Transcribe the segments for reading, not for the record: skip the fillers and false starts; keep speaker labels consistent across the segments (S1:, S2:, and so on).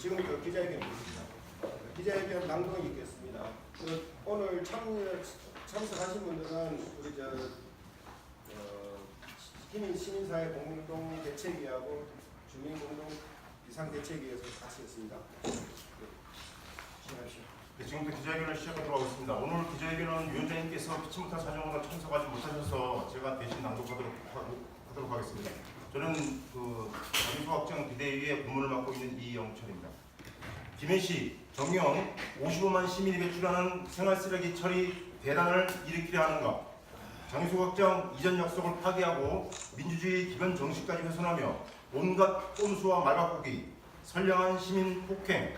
S1: 지금부터 기자회견이 있습니다. 기자회견 낭독이 있겠습니다. 오늘 참석하신 분들은 우리 시민사회 공동 대책위하고 주민공동 비상대책위에서 같이 했습니다. 시작하십시오.
S2: 네, 지금부터 기자회견을 시작하도록 하겠습니다. 오늘 기자회견은 위원장님께서 피치 못한 사정으로 참석하지 못하셔서 제가 대신 낭독하도록 하겠습니다. 저는 장유소확장 비대위의 부문을 맡고 있는 이영철입니다. 김해시 정령 55만 시민이 배출하는 생활쓰레기 처리 대란을 일으키려 하는가? 장유소확장 이전 약속을 파기하고 민주주의 기본 정신까지 훼손하며 온갖 꼼수와 말바꾸기, 선량한 시민 폭행,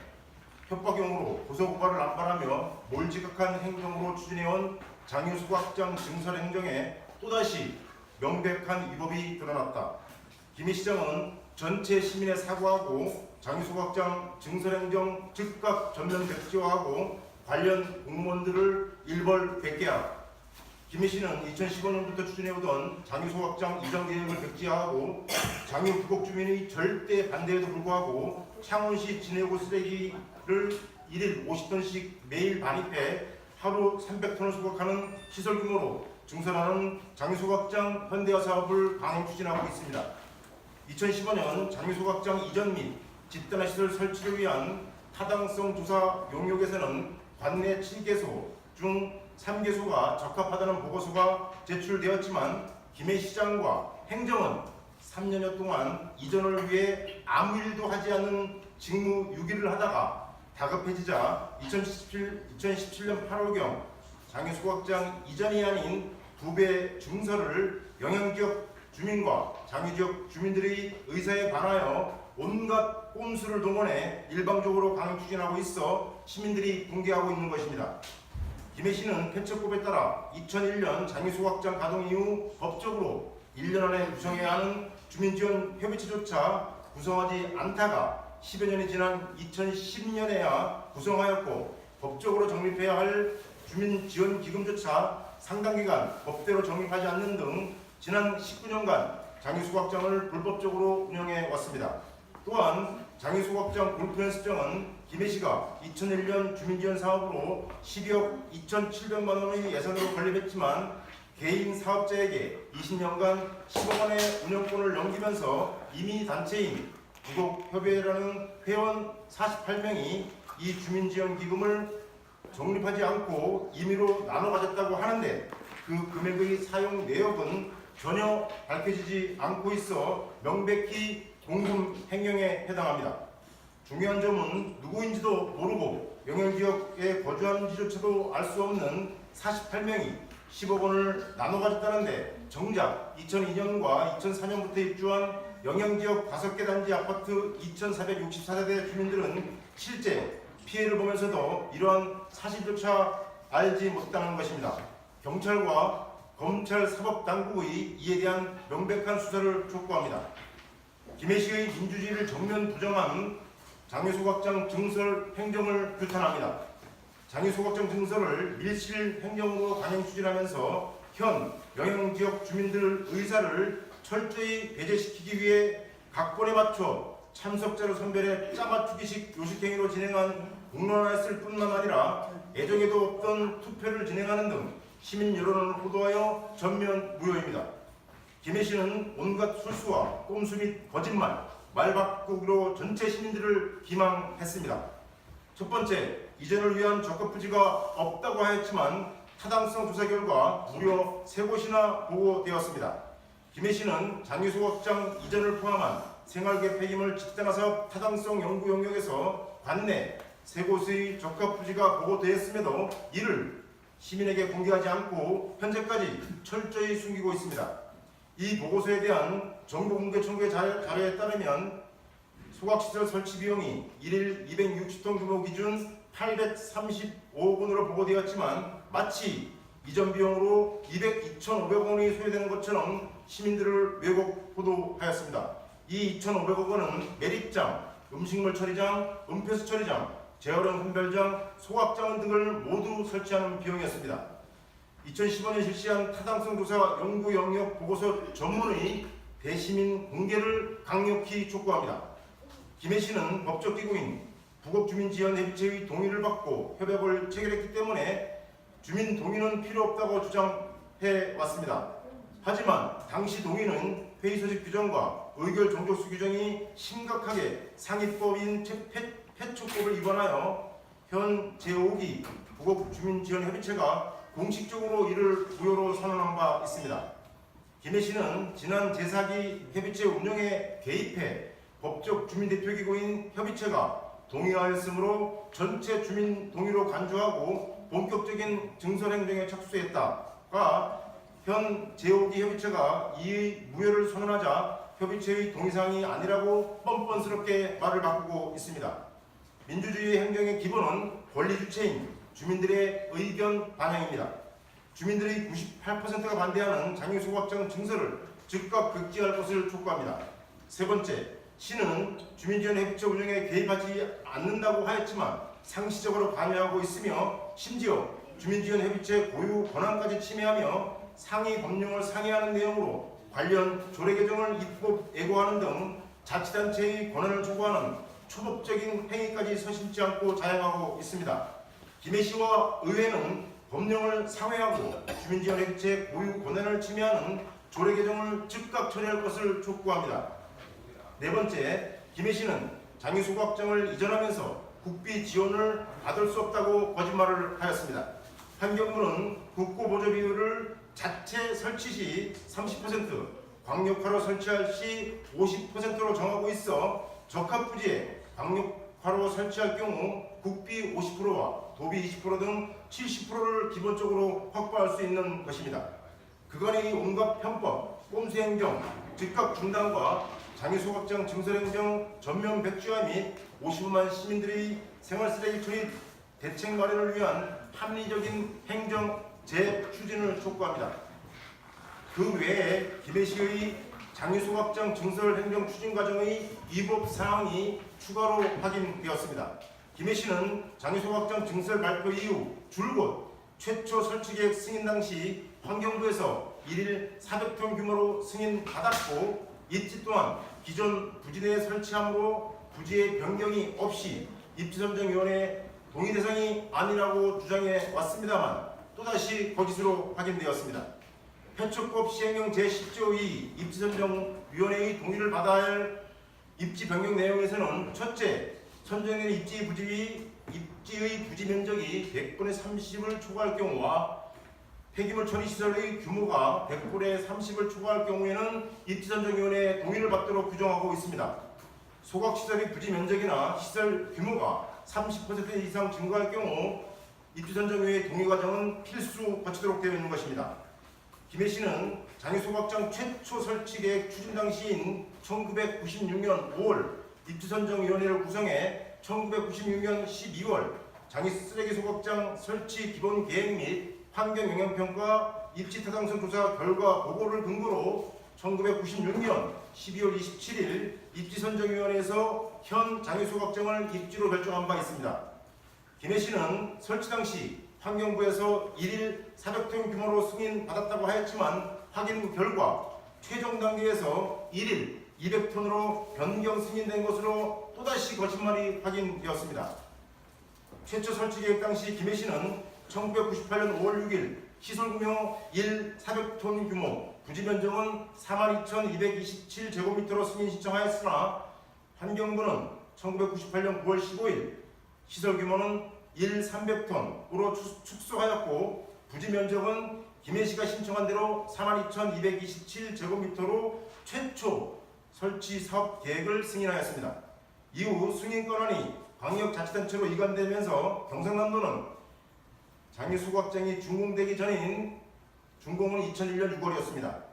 S2: 협박용으로 고소고발을 남발하며 몰지각한 행정으로 추진해온 장유소확장 증설 행정에 또다시 명백한 위법이 드러났다. 김 시장은 전체 시민에 사과하고 장유소확장 증설행정 즉각 전면 백지화하고 관련 공무원들을 일벌 백계하라. 김 씨는 2015년부터 추진해오던 장유소확장 이전 계획을 백지화하고 장유 부곡 주민의 절대 반대에도 불구하고 창원시 진해구 쓰레기를 1일 50톤씩 매일 반입해 하루 300톤을 소각하는 시설 규모로 증설하는 장유소각장 현대화 사업을 강행 추진하고 있습니다. 2015년 장유소각장 이전 및 집단화시설 설치를 위한 타당성 조사 용역에서는 관내 7개소 중 3개소가 적합하다는 보고서가 제출되었지만 김해 시장과 행정은 3년여 동안 이전을 위해 아무 일도 하지 않는 직무 유기를 하다가 다급해지자 2017년 8월경 장유소각장 이전이 아닌 2배 증설을 영향지역 주민과 장유지역 주민들의 의사에 반하여 온갖 꼼수를 동원해 일방적으로 강행 추진하고 있어 시민들이 붕괴하고 있는 것입니다. 김해시는 패처법에 따라 2001년 장유소확장 가동 이후 법적으로 1년 안에 구성해야 하는 주민지원 협의체조차 구성하지 않다가 10여 년이 지난 2010년에야 구성하였고 법적으로 정립해야 할 주민지원기금조차 상당 기간 법대로 정립하지 않는 등 지난 19년간 장유소각장을 불법적으로 운영해 왔습니다. 또한 장유소각장 골프연습장은 김해시가 2001년 주민지원 사업으로 12억 2,700만 원의 예산으로 건립했지만 개인 사업자에게 20년간 10억 원의 운영권을 넘기면서 이미 단체인 부곡협의회라는 회원 48명이 이 주민지원기금을 적립하지 않고 임의로 나눠 가졌다고 하는데 그 금액의 사용 내역은 전혀 밝혀지지 않고 있어 명백히 공금 횡령에 해당합니다. 중요한 점은 누구인지도 모르고 영향지역에 거주하는지조차도 알 수 없는 48명이 10억 원을 나눠 가졌다는데 정작 2002년과 2004년부터 입주한 영향지역 5개 단지 아파트 2,464세대 주민들은 실제 피해를 보면서도 이러한 사실조차 알지 못했다는 것입니다. 경찰과 검찰 사법당국의 이에 대한 명백한 수사를 촉구합니다. 김해시의 민주주의를 정면 부정한 장유소각장 증설 행정을 규탄합니다. 장유소각장 증설을 밀실 행정으로 강행 추진하면서 현 영향지역 주민들 의사를 철저히 배제시키기 위해 각본에 맞춰 참석자를 선별해 짜맞추기식 요식행위로 진행한 공론화했을 뿐만 아니라 예정에도 없던 투표를 진행하는 등 시민 여론을 호도하여 전면 무효입니다. 김해시는 온갖 술수와 꼼수 및 거짓말, 말바꾸기로 전체 시민들을 기망했습니다. 첫 번째, 이전을 위한 적합부지가 없다고 하였지만 타당성 조사 결과 무려 3곳이나 보고되었습니다. 김해시는 장유소각장 이전을 포함한 생활계 폐기물 집단화사업 타당성 연구 영역에서 관내 3곳의 적합부지가 보고되었음에도 이를 시민에게 공개하지 않고 현재까지 철저히 숨기고 있습니다. 이 보고서에 대한 정보 공개 청구의 자료에 따르면 소각시설 설치 비용이 1일 260톤 규모 기준 835억 원으로 보고되었지만 마치 이전 비용으로 2,500억 원이 소요되는 것처럼 시민들을 왜곡 보도하였습니다. 이 2,500억 원은 매립장, 음식물 처리장, 음폐수 처리장, 재활용 선별장, 소각장 등을 모두 설치하는 비용이었습니다. 2015년 실시한 타당성 조사 연구 영역 보고서 전문의 대시민 공개를 강력히 촉구합니다. 김해시는 법적 기구인 북옥주민지원협의체의 동의를 받고 협약을 체결했기 때문에 주민 동의는 필요 없다고 주장해 왔습니다. 하지만 당시 동의는 회의 소집 규정과 의결 종족수 규정이 심각하게 상위법인 폐초법을 위반하여 현 제5기 북옥주민지원협의체가 공식적으로 이를 무효로 선언한 바 있습니다. 김해 씨는 지난 제4기 협의체 운영에 개입해 법적 주민대표기구인 협의체가 동의하였으므로 전체 주민 동의로 간주하고 본격적인 증설행정에 착수했다가 현 제5기 협의체가 이의 무효를 선언하자 협의체의 동의사항이 아니라고 뻔뻔스럽게 말을 바꾸고 있습니다. 민주주의 행정의 기본은 권리주체인 주민들의 의견 반영입니다. 주민들의 98%가 반대하는 장애소각장 증설을 즉각 극지할 것을 촉구합니다. 세 번째, 시는 주민지원협의체 운영에 개입하지 않는다고 하였지만 상시적으로 관여하고 있으며 심지어 주민지원협의체 고유 권한까지 침해하며 상위 법령을 상회하는 내용으로 관련 조례 개정을 입법 예고하는 등 자치단체의 권한을 초과하는 초법적인 행위까지 서슴지 않고 자행하고 있습니다. 김해시와 의회는 법령을 상회하고 주민지원협의체 고유 권한을 침해하는 조례 개정을 즉각 처리할 것을 촉구합니다. 네 번째, 김해시는 장애소각장을 이전하면서 국비 지원을 받을 수 없다고 거짓말을 하였습니다. 환경부는 국고보조 비율을 자체 설치 시 30%, 광역화로 설치할 시 50%로 정하고 있어 적합부지에 광역화로 설치할 경우 국비 50%와 도비 20% 등 70%를 기본적으로 확보할 수 있는 것입니다. 그간의 온갖 편법, 꼼수행정, 즉각 중단과 장애소각장 증설행정 전면 백지화 및 50만 시민들의 생활쓰레기 처리 대책 마련을 위한 합리적인 행정 재추진을 촉구합니다. 그 외에 김해시의 장애소각장 증설 행정 추진 과정의 위법 사항이 추가로 확인되었습니다. 김해시는 장애소각장 증설 발표 이후 줄곧 최초 설치 계획 승인 당시 환경부에서 1일 400톤 규모로 승인받았고 입지 또한 기존 부지 내에 설치함으로 부지의 변경이 없이 입지선정위원회 동의 대상이 아니라고 주장해 왔습니다만 또다시 거짓으로 확인되었습니다. 폐초법 시행령 제10조 2 입지선정위원회의 동의를 받아야 할 입지 변경 내용에서는 첫째, 선정된 입지의 부지 면적이 100분의 30을 초과할 경우와 폐기물 처리 시설의 규모가 100분의 30을 초과할 경우에는 입지선정위원회의 동의를 받도록 규정하고 있습니다. 소각시설의 부지 면적이나 시설 규모가 30% 이상 증가할 경우 입지선정위의 동의 과정은 필수 거치도록 되어 있는 것입니다. 김해시는 장애소각장 최초 설치 계획 추진 당시인 1996년 5월 입지선정위원회를 구성해 1996년 12월 장애쓰레기소각장 설치 기본 계획 및 환경영향평가 입지타당성 조사 결과 보고를 근거로 1996년 12월 27일 입지선정위원회에서 현 장애소각장을 입지로 결정한 바 있습니다. 김해시는 설치 당시 환경부에서 1일 400톤 규모로 승인받았다고 하였지만 확인 결과 최종 단계에서 1일 200톤으로 변경 승인된 것으로 또다시 거짓말이 확인되었습니다. 최초 설치 계획 당시 김해시는 1998년 5월 6일 시설구명 1 400톤 규모 부지 면적은 42,227제곱미터로 승인 신청하였으나 환경부는 1998년 9월 15일 시설 규모는 1 300톤으로 축소하였고 부지 면적은 김해시가 신청한 대로 42,227제곱미터로 최초 설치 사업 계획을 승인하였습니다. 이후 승인 권한이 광역자치단체로 이관되면서 경상남도는 장애소각장이 준공되기 전인 준공은 2001년 6월이었습니다.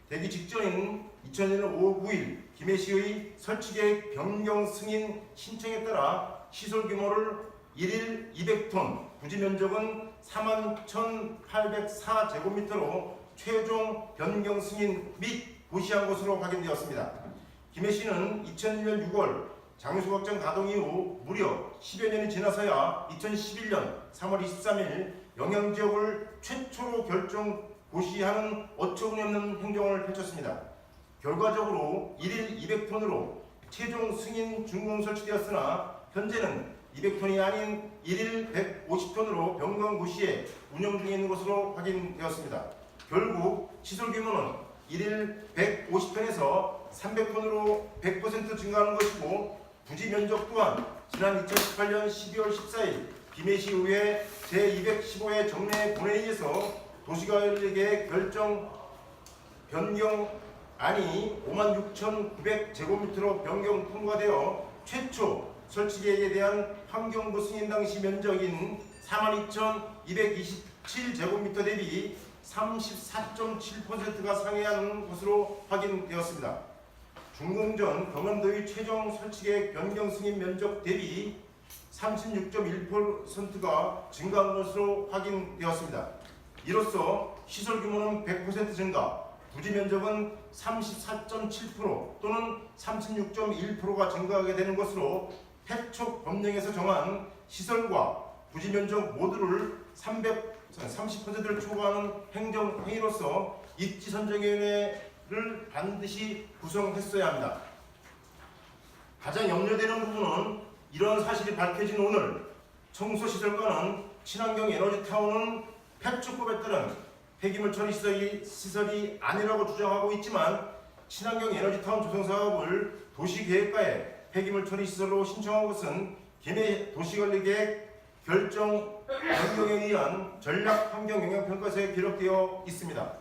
S2: 되기 직전인 2001년 5월 9일 김해시의 설치계획 변경 승인 신청에 따라 시설 규모를 1일 200톤, 부지 면적은 41,804제곱미터로 최종 변경 승인 및 고시한 것으로 확인되었습니다. 김해시는 2001년 6월 장애소각장 가동 이후 무려 10여 년이 지나서야 2011년 3월 23일 영향지역을 최초로 결정 고시하는 어처구니없는 행정을 펼쳤습니다. 결과적으로 1일 200톤으로 최종 승인 준공 설치되었으나 현재는 200톤이 아닌 1일 150톤으로 변경 시에 운영 중에 있는 것으로 확인되었습니다. 결국 시설 규모는 1일 150톤에서 300톤으로 100% 증가하는 것이고 부지 면적 또한 지난 2018년 12월 14일 김해시의회 제215회 정례 본회의에서 도시관리계획 결정 변경안이 56,900제곱미터로 변경 통과되어 최초 설치계획에 대한 환경부 승인 당시 면적인 42,227제곱미터 대비 34.7%가 상회하는 것으로 확인되었습니다. 준공전 경남도의 최종 설치계획 변경 승인 면적 대비 36.1%가 증가한 것으로 확인되었습니다. 이로써 시설 규모는 100% 증가, 부지 면적은 34.7% 또는 36.1%가 증가하게 되는 것으로 해촉 법령에서 정한 시설과 부지 면적 모두를 30%를 초과하는 행정행위로서 입지선정위원회를 반드시 구성했어야 합니다. 가장 염려되는 부분은 이러한 사실이 밝혀진 오늘 청소시설과는 친환경 에너지타운은 폐축법에 따른 폐기물 처리 시설이 아니라고 주장하고 있지만 친환경 에너지타운 조성사업을 도시계획과에 폐기물 처리 시설로 신청한 것은 김해 도시관리계획 결정 변경에 의한 전략 환경 영향 평가서에 기록되어 있습니다.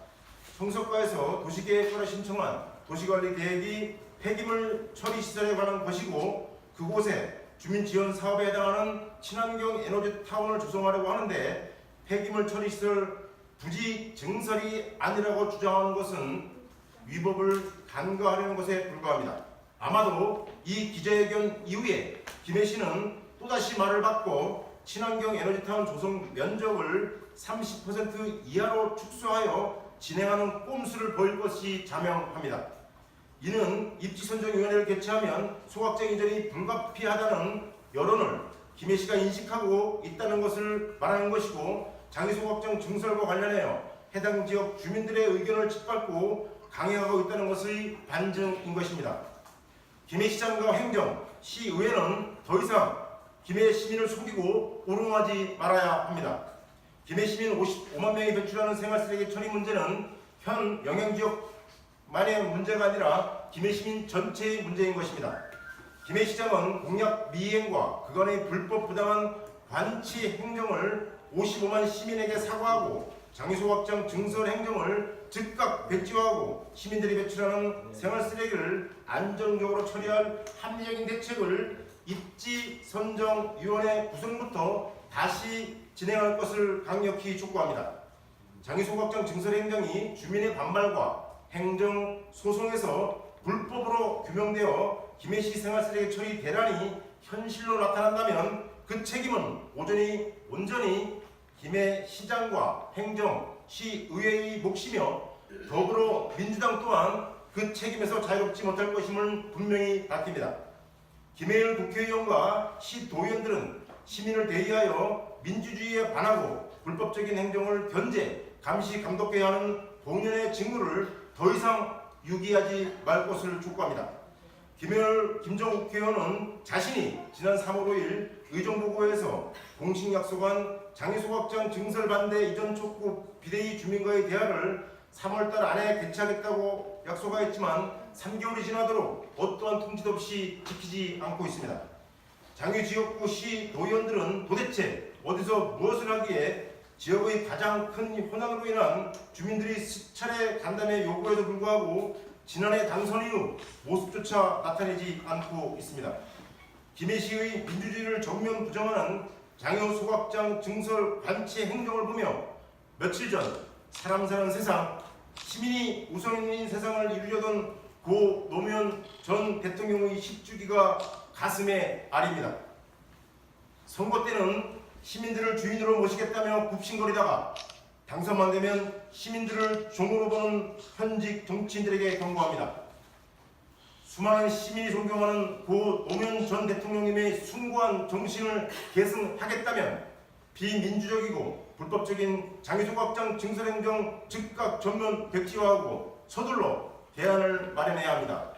S2: 청소과에서 도시계획과로 신청한 도시관리 계획이 폐기물 처리 시설에 관한 것이고 그곳에 주민 지원 사업에 해당하는 친환경 에너지 타운을 조성하려고 하는데 폐기물 처리 시설 부지 증설이 아니라고 주장하는 것은 위법을 간과하려는 것에 불과합니다. 아마도 이 기자회견 이후에 김해시는 또다시 말을 바꿔 친환경 에너지타운 조성 면적을 30% 이하로 축소하여 진행하는 꼼수를 보일 것이 자명합니다. 이는 입지선정위원회를 개최하면 소각장 이전이 불가피하다는 여론을 김해시가 인식하고 있다는 것을 말하는 것이고 장기소각장 증설과 관련하여 해당 지역 주민들의 의견을 짓밟고 강행하고 있다는 것의 반증인 것입니다. 김해시장과 행정, 시의회는 더 이상 김해 시민을 속이고 오롱하지 말아야 합니다. 김해 시민 55만 명이 배출하는 생활쓰레기 처리 문제는 현 영향지역만의 문제가 아니라 김해 시민 전체의 문제인 것입니다. 김해시장은 공약 미이행과 그간의 불법 부당한 관치 행정을 55만 시민에게 사과하고 장애소 확장 증설 행정을 즉각 백지화하고 시민들이 배출하는 생활쓰레기를 안정적으로 처리할 합리적인 대책을 입지선정위원회 구성부터 다시 진행할 것을 강력히 촉구합니다. 장애소 확장 증설 행정이 주민의 반발과 행정 소송에서 불법으로 규명되어 김해시 생활쓰레기 처리 대란이 현실로 나타난다면 그 책임은 온전히 김해시장과 행정, 시의회의 몫이며 더불어 민주당 또한 그 책임에서 자유롭지 못할 것임을 분명히 밝힙니다. 김해일 국회의원과 시도의원들은 시민을 대의하여 민주주의에 반하고 불법적인 행정을 견제, 감시, 감독해야 하는 동년의 직무를 더 이상 유기하지 말 것을 촉구합니다. 김해일 김정욱 국회의원은 자신이 지난 3월 5일 의정부고에서 공식 약속한 장애소각장 증설 반대 이전 촉구 비대위 주민과의 대화를 3월달 안에 개최하겠다고 약속하였지만 3개월이 지나도록 어떠한 통지도 없이 지키지 않고 있습니다. 장애지역구 시도의원들은 도대체 어디서 무엇을 하기에 지역의 가장 큰 현안으로 인한 주민들이 수차례 간담회 요구에도 불구하고 지난해 당선 이후 모습조차 나타내지 않고 있습니다. 김해시의 민주주의를 전면 부정하는 장애소각장 증설 관치 행정을 보며 며칠 전 사람 사는 세상, 시민이 우선인 세상을 이루려던 고 노무현 전 대통령의 10주기가 가슴에 아립니다. 선거 때는 시민들을 주인으로 모시겠다며 굽신거리다가 당선만 되면 시민들을 종으로 보는 현직 정치인들에게 경고합니다. 수많은 시민이 존경하는 고 노무현 전 대통령님의 숭고한 정신을 계승하겠다면 비민주적이고 불법적인 장애소각장 증설행정 즉각 전면 백지화하고 서둘러 대안을 마련해야 합니다.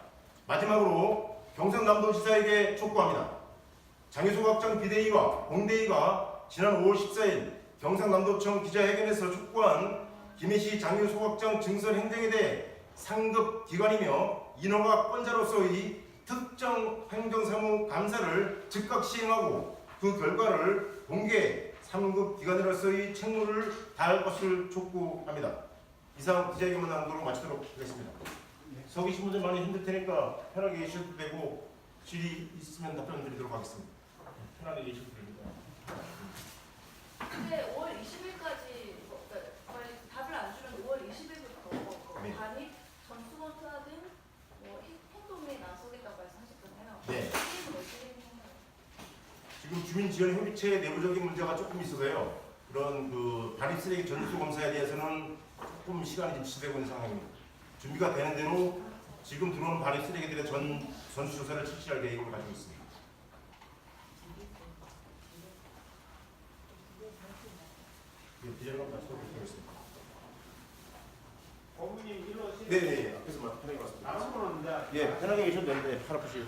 S2: 마지막으로 경상남도지사에게 촉구합니다. 장유소각장 비대위와 공대위가 지난 5월 14일 경상남도청 기자회견에서 촉구한 김해시 장유소각장 증설 행정에 대해 상급 기관이며 인허가권자로서의 특정 행정사무 감사를 즉각 시행하고 그 결과를 공개 3급 기관으로서의 책무를 다할 것을 촉구합니다. 이상 기자회견만 하도록 마치도록 하겠습니다. 서 계신 분들 많이 힘들 테니까 편하게 계셔도 되고 질의 있으면 답변 드리도록 하겠습니다. 편하게 계셔도 됩니다.
S3: 근데 5월 20일까지 거의 답을 안 주면 5월 20일부터
S2: 네.
S3: 반입 전수건 투하등 행동에 나서겠다고 말씀하셨잖아요.
S2: 네.
S3: 이게 어떻게 했나요?
S2: 지금 주민지원협의체 내부적인 문제가 조금 있어서요. 그런 그 반입 쓰레기 전수 검사에 대해서는 조금 시간이 지체되고 있는 상황입니다. 준비가 되는 대로 지금 들어온 반입 쓰레기들의 전수 조사를 실시할 계획을 가지고 있습니다. 기자회견 마치도록 하겠습니다.
S4: 고문님 일로 오시면
S2: 네네. 앞에서 편하게 말씀드립니다.
S4: 나가면 이제
S2: 예, 편하게 계셔도 되는데 팔 아프시.